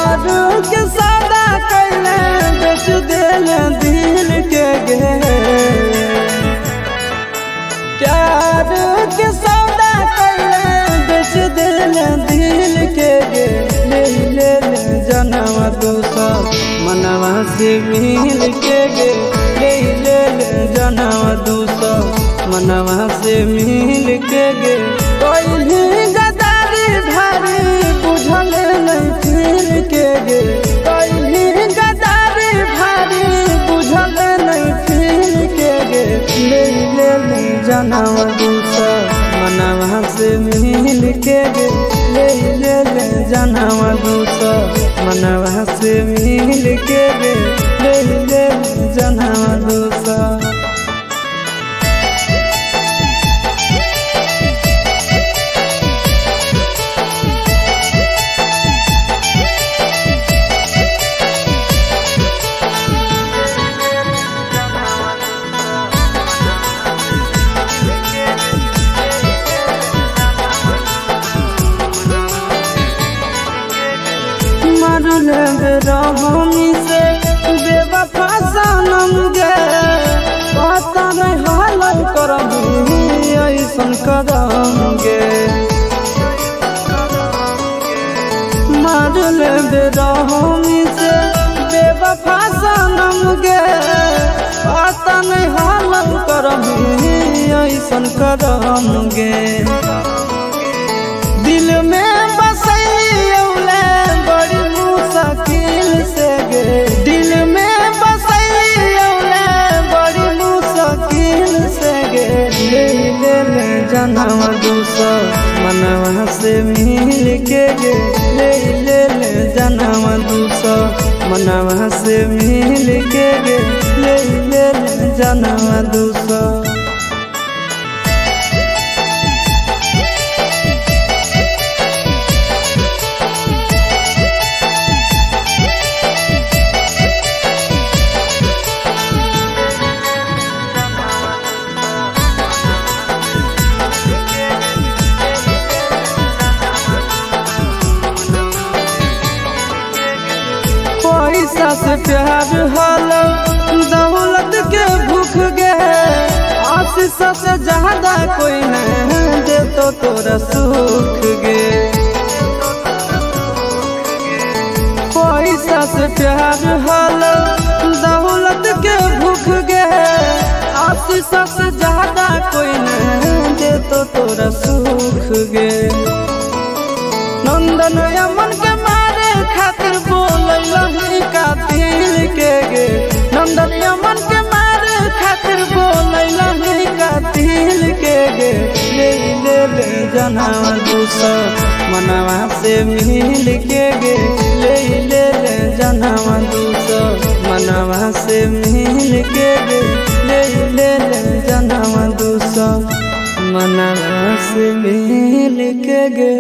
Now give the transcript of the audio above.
प्यार के सौदा कैले बेच दिल दिल के गे। प्यार के सौदा कैले बेच दिल दिल के गे। ले ले जनम दूसरा मनवा से मिल के गे। ले ले जनम दूसरा मनवा से मिल के गे। कोई गदारी भारी बुझल नहीं फिर के गे। कोई गदारी भारी बुझल नहीं फिर के गे। ले ले जनम दूसरा मनवा से मिल के गे। ले ले जनम दूसरा मनवा से मिल के गे। ले ले जनम दूसरा रहमी से बेवफा सनम गे। पता नहीं हाल करबी ऐसन कदम गे। मारल रहमी से बेवफा सनम गे। पता नहीं हाल करबी ऐसन कदम गे। दिल में बसैले बड़ी मुश्किल से गे। दिल में बसैले बड़ी मुश्किल से गे। ले ले जनम दूसरा मनवा से मिल के गे। ले ले जनम दूसरा मनवा से मिल के गे। ले ले जनम दूसरा पैसा से प्यार हल दौलत के भूख गे। आशीष से ज्यादा कोई नहीं दे तो तोरा सुख गे। पैसा से प्यार हल दौलत के भूख गे। आशीष से ज्यादा कोई नहीं दे तो तोरा सुख गे। नंदन अमन के मारे खातिर बोलही कातिल के गे। नंदन अमन के मारे खातिर बोलही कातिल के गे। ले ले जनम दूसरा मनवा से मिल के गे। ले ले जनम दूसरा मनवा से मिल के गे। ले ले जनम दूसरा मनवा से मिल के गे।